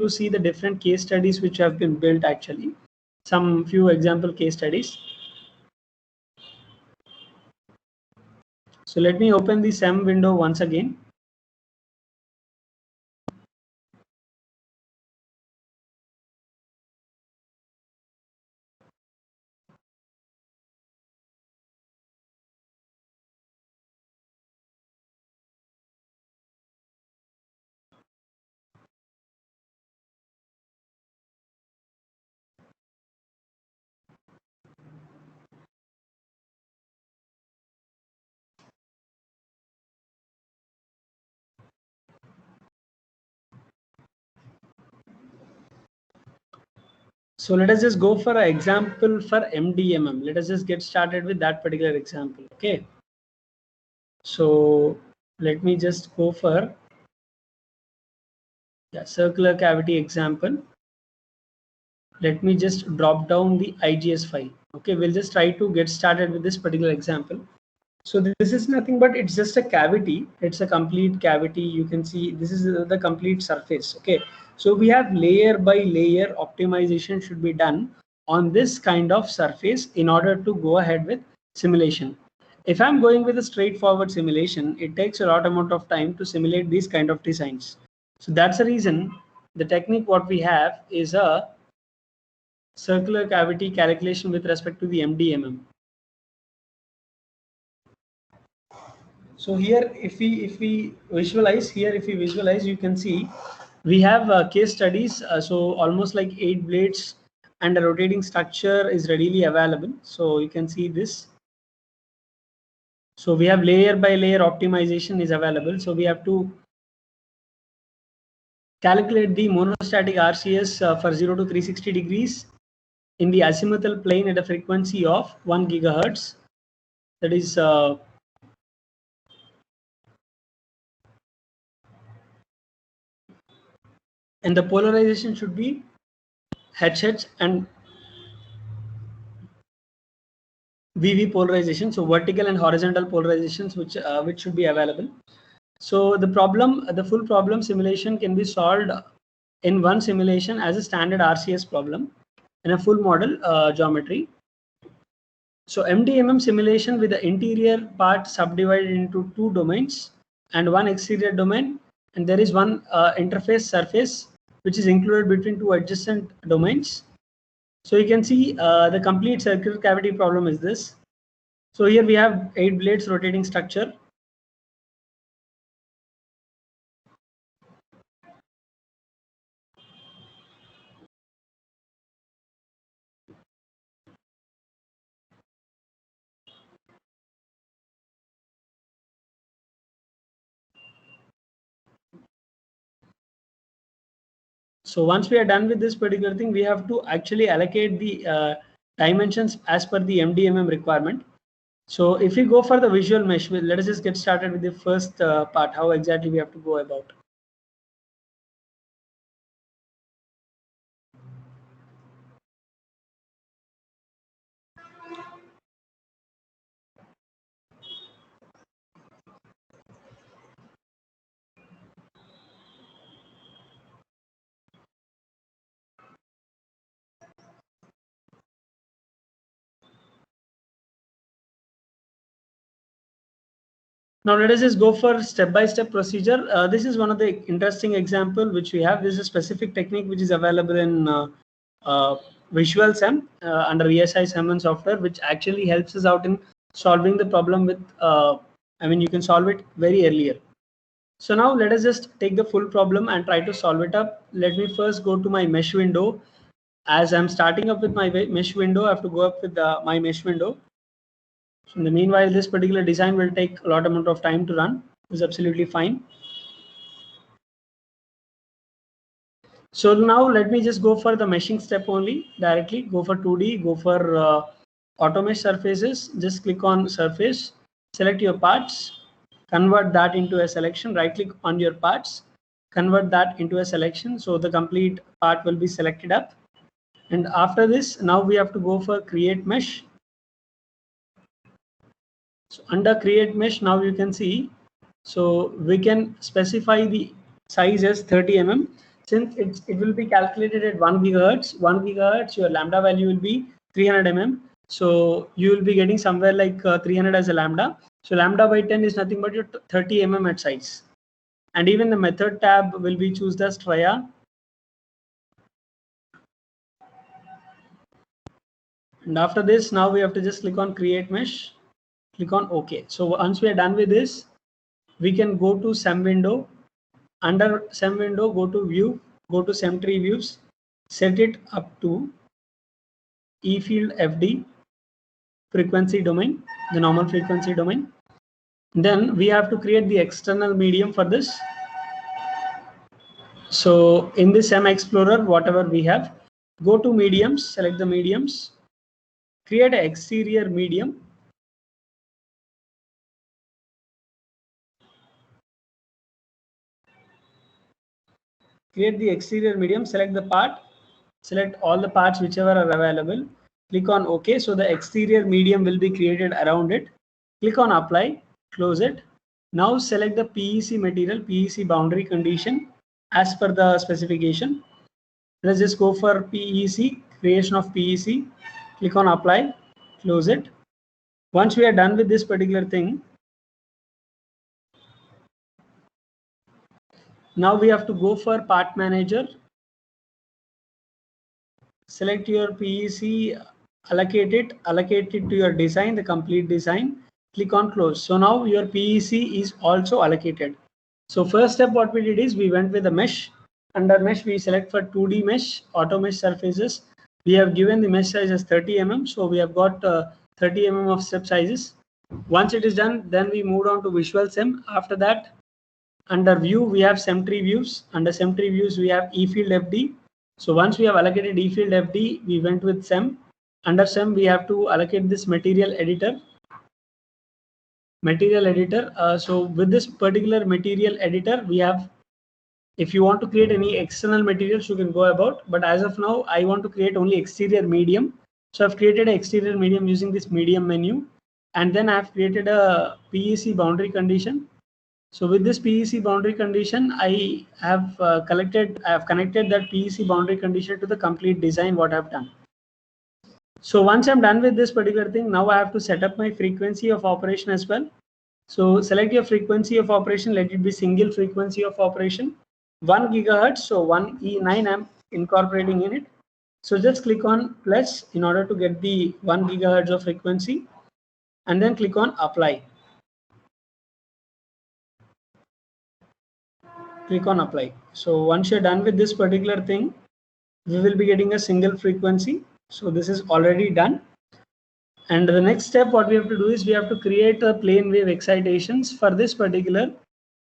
see the different case studies which have been built actually. Some few example case studies. So let me open the CEM window once again. So let us just go for an example for MDMM. Let us just get started with that particular example. Okay. So let me just go for circular cavity example. Let me just drop down the IGS file. Okay, we'll just try to get started with this particular example. So this is nothing but it's just a cavity. It's a complete cavity. You can see this is the complete surface. Okay, so we have layer by layer optimization should be done on this kind of surface in order to go ahead with simulation. If I'm going with a straightforward simulation, it takes a lot amount of time to simulate these kind of designs. So that's the reason the technique what we have is a circular cavity calculation with respect to the MDMM. So here, if we visualize here, if we visualize, you can see we have case studies. So almost like 8 blades and a rotating structure is readily available. So you can see this. So we have layer by layer optimization is available. So we have to calculate the monostatic RCS for 0 to 360 degrees in the azimuthal plane at a frequency of 1 gigahertz. That is and the polarization should be HH and VV polarization, so vertical and horizontal polarizations which should be available. So the full problem simulation can be solved in one simulation as a standard RCS problem in a full model geometry. So MDMM simulation with the interior part subdivided into 2 domains and 1 exterior domain, and there is one interface surface which is included between 2 adjacent domains. So you can see the complete circular cavity problem is this. So here we have 8 blades rotating structure. So once we are done with this particular thing, we have to actually allocate the dimensions as per the MDMM requirement. So if we go for the visual mesh, let us just get started with the first part, how exactly we have to go about. Now let us just go for step-by-step procedure. This is one of the interesting example which we have. This is a specific technique which is available in Visual CEM under ESI CEM software, which actually helps us out in solving the problem with, you can solve it very earlier. So now let us just take the full problem and try to solve it up. Let me first go to my mesh window. As I'm starting up with my mesh window, I have to go up with my mesh window. So in the meanwhile, this particular design will take a lot amount of time to run. It's absolutely fine. So now let me just go for the meshing step only directly. Go for 2D, go for auto mesh surfaces. Just click on surface, select your parts, convert that into a selection. Right click on your parts, convert that into a selection. So the complete part will be selected up. And after this, now we have to go for create mesh. So under create mesh, now you can see, so we can specify the size as 30 mm. since it will be calculated at 1 gigahertz, your lambda value will be 300 mm. So you will be getting somewhere like 300 as a lambda. So lambda by 10 is nothing but your 30 mm at sides. And even the method tab will be choose the Straya. And after this, now we have to just click on create mesh, click on OK. So once we are done with this, we can go to CEM window. Under CEM window, go to view, go to CEM tree views, set it up to E field FD frequency domain, the normal frequency domain. Then we have to create the external medium for this. So in the CEM Explorer, whatever we have, go to mediums, select the mediums, create an exterior medium. Create the exterior medium, select the part, select all the parts whichever are available, click on OK. So the exterior medium will be created around it. Click on apply, close it. Now select the PEC material, PEC boundary condition as per the specification. Let's just go for PEC, creation of PEC. Click on apply, close it. Once we are done with this particular thing, now we have to go for part manager. Select your PEC, allocate it to your design, the complete design. Click on close. So now your PEC is also allocated. So first step what we did is we went with the mesh. Under mesh we select for 2D mesh, auto mesh surfaces. We have given the mesh size as 30 mm. So we have got 30 mm of step sizes. Once it is done, then we moved on to visual CEM. After that, under view we have CEM tree views. Under CEM tree views we have E field FD. So once we have allocated E field FD, we went with CEM. Under CEM we have to allocate this material editor. So with this particular material editor, we have, if you want to create any external materials, you can go about. But as of now, I want to create only exterior medium. So I've created an exterior medium using this medium menu. And then I've created a PEC boundary condition. So with this PEC boundary condition, I have connected that PEC boundary condition to the complete design what I've done. So once I'm done with this particular thing, now I have to set up my frequency of operation as well. So select your frequency of operation, let it be single frequency of operation, 1 gigahertz. So 1 E9 I'm incorporating in it. So just click on plus in order to get the 1 gigahertz of frequency, and then click on apply. Click on apply. So once you're done with this particular thing, we will be getting a single frequency. So this is already done. And the next step what we have to do is we have to create a plane wave excitations for this particular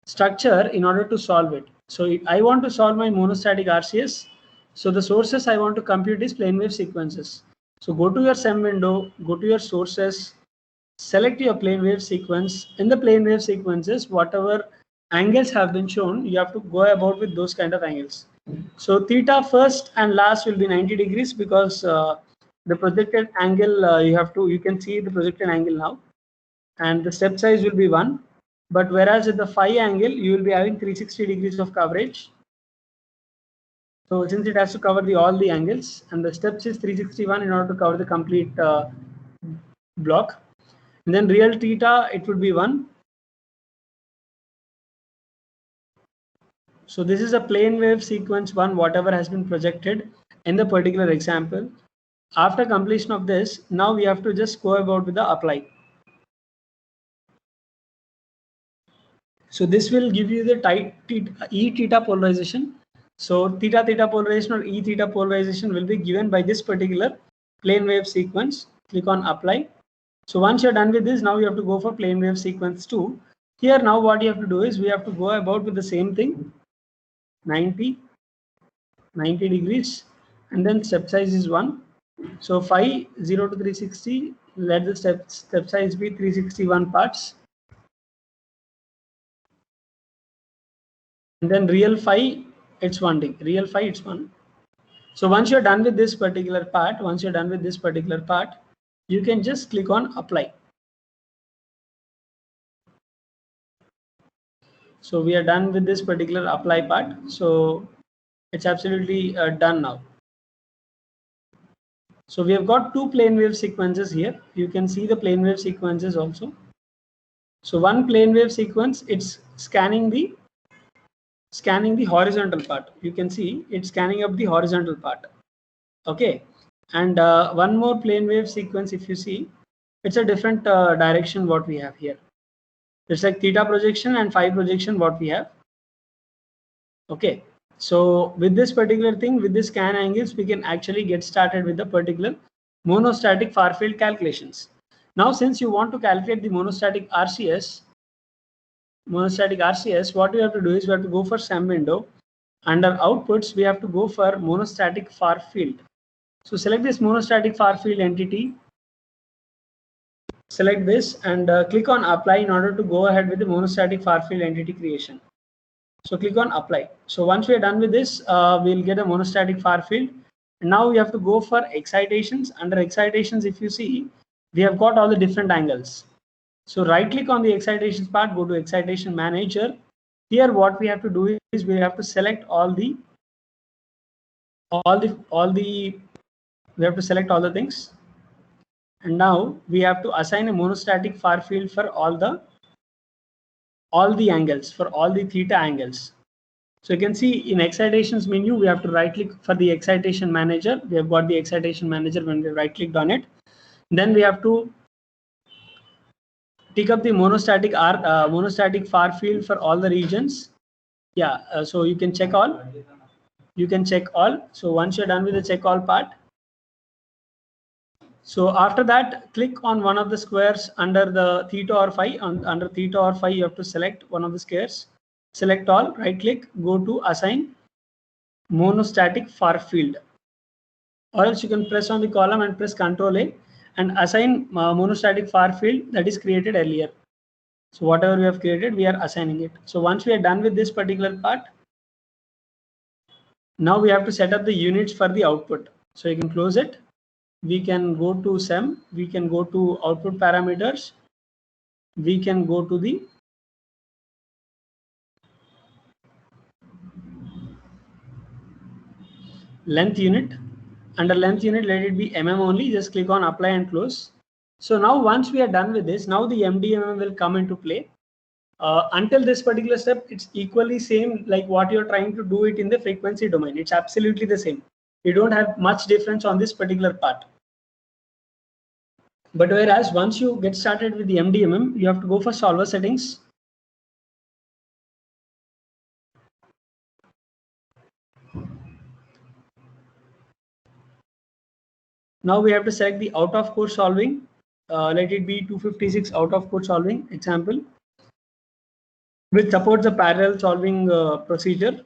structure in order to solve it. So I want to solve my monostatic RCS. So the sources I want to compute is plane wave sequences. So go to your CEM window, go to your sources, select your plane wave sequence. In the plane wave sequences, whatever angles have been shown, you have to go about with those kind of angles. So theta first and last will be 90 degrees because the projected angle you can see the projected angle now, and the step size will be 1. But whereas at the phi angle you will be having 360 degrees of coverage. So since it has to cover all the angles, and the steps is 361 in order to cover the complete block. And then real theta, it would be 1. So this is a plane wave sequence 1, whatever has been projected in the particular example. After completion of this, now we have to just go about with the apply. So this will give you the E theta polarization. So theta theta polarization or E theta polarization will be given by this particular plane wave sequence. Click on apply. So once you're done with this, now you have to go for plane wave sequence 2. Here now what you have to do is we have to go about with the same thing, 90 degrees, and then step size is 1. So phi 0 to 360, let the step size be 361 parts. And then real phi, it's 1 degree. Real phi, it's 1. So once you're done with this particular part, you can just click on apply. So we are done with this particular apply part. So It's absolutely done now. So we have got two plane wave sequences here. You can see the plane wave sequences also. So one plane wave sequence, it's scanning the horizontal part. You can see it's scanning up the horizontal part. Okay, and one more plane wave sequence, if you see, it's a different direction what we have here. It's like theta projection and phi projection what we have. Okay, so with this particular thing, with this scan angles, we can actually get started with the particular monostatic far field calculations. Now, since you want to calculate the monostatic RCS, what we have to do is we have to go for SEM window. Under outputs, we have to go for monostatic far field. So select this monostatic far field entity, select this and click on apply in order to go ahead with the monostatic far field entity creation. So click on apply. So once we are done with this, we'll get a monostatic far field. And now we have to go for excitations. Under excitations, if you see, we have got all the different angles. So right click on the excitations part, go to excitation manager. Here what we have to do is we have to select we have to select all the things. And now we have to assign a monostatic far field for all the angles, for all the theta angles. So you can see in excitations menu, we have to right click for the excitation manager. We have got the excitation manager when we right clicked on it. Then we have to tick up the monostatic far field for all the regions. Yeah, so you can check all. You can check all. So once you're done with the check all part, so after that, click on one of the squares under the theta or phi. Under theta or phi, you have to select one of the squares. Select all, right click, go to assign monostatic far field. Or else you can press on the column and press Ctrl A and assign monostatic far field that is created earlier. So whatever we have created, we are assigning it. So once we are done with this particular part, now we have to set up the units for the output. So you can close it. We can go to SEM. We can go to output parameters. We can go to the length unit. Under length unit, let it be mm only. Just click on apply and close. So now once we are done with this, now the MDMM will come into play. Until this particular step, it's equally same like what you're trying to do it in the frequency domain. It's absolutely the same. You don't have much difference on this particular part. But whereas once you get started with the MDMM, you have to go for solver settings. Now we have to select the out of code solving. Let it be 256 out of code solving example, which supports the parallel solving procedure.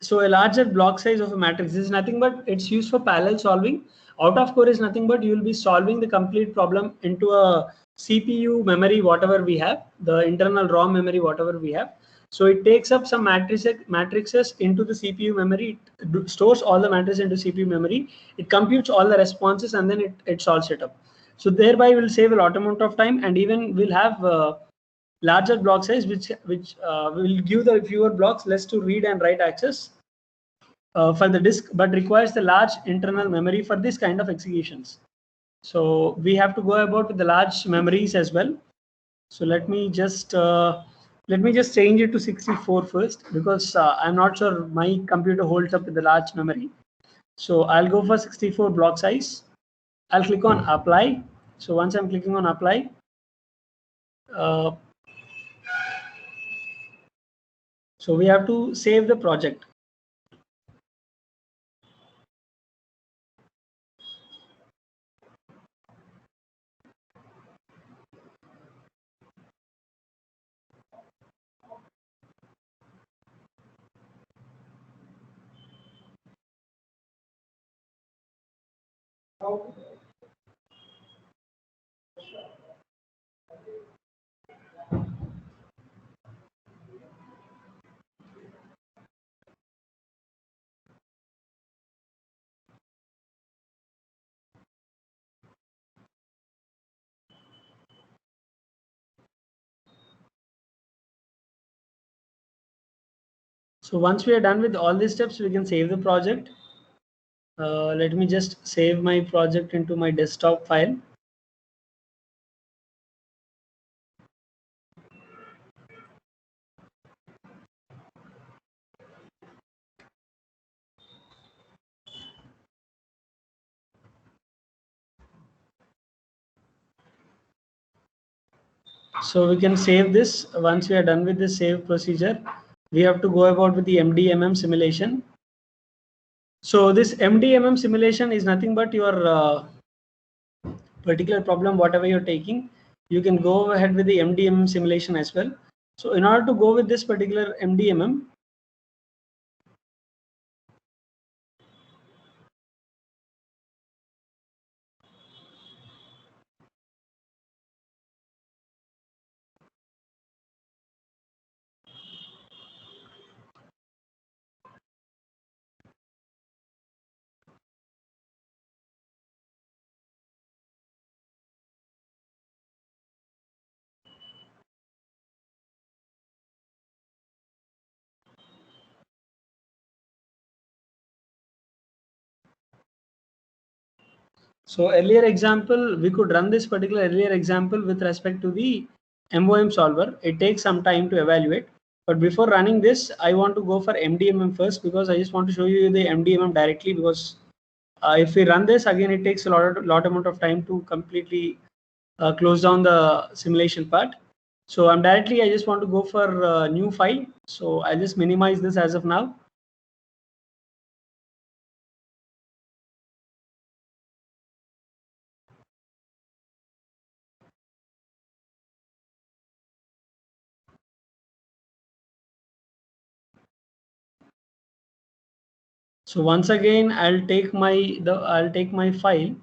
So a larger block size of a matrix is nothing but it's used for parallel solving. Out of core is nothing but you will be solving the complete problem into a CPU memory, whatever we have, the internal ROM memory, whatever we have. So it takes up some matrices into the CPU memory. It stores all the matrices into CPU memory. It computes all the responses and then it solves it up. So thereby will save a lot amount of time and even will have larger block size, which will give the fewer blocks less to read and write access for the disk, but requires the large internal memory for this kind of executions. So we have to go about with the large memories as well. So let me just change it to 64 first because I'm not sure my computer holds up with the large memory. So I'll go for 64 block size. I'll click on apply. So once I'm clicking on apply, uh, so we have to save the project. So once we are done with all these steps, we can save the project. Let me just save my project into my desktop file. So we can save this. Once we are done with this save procedure, we have to go about with the MDMM simulation. So this MDMM simulation is nothing but your particular problem, whatever you're taking. You can go ahead with the MDMM simulation as well. So in order to go with this particular MDMM, so earlier example, we could run this particular earlier example with respect to the MOM solver. It takes some time to evaluate. But before running this, I want to go for MDMM first because I just want to show you the MDMM directly, because if we run this again, it takes a lot amount of time to completely close down the simulation part. So I just want to go for a new file. So I'll just minimize this as of now. So once again, I'll take my file.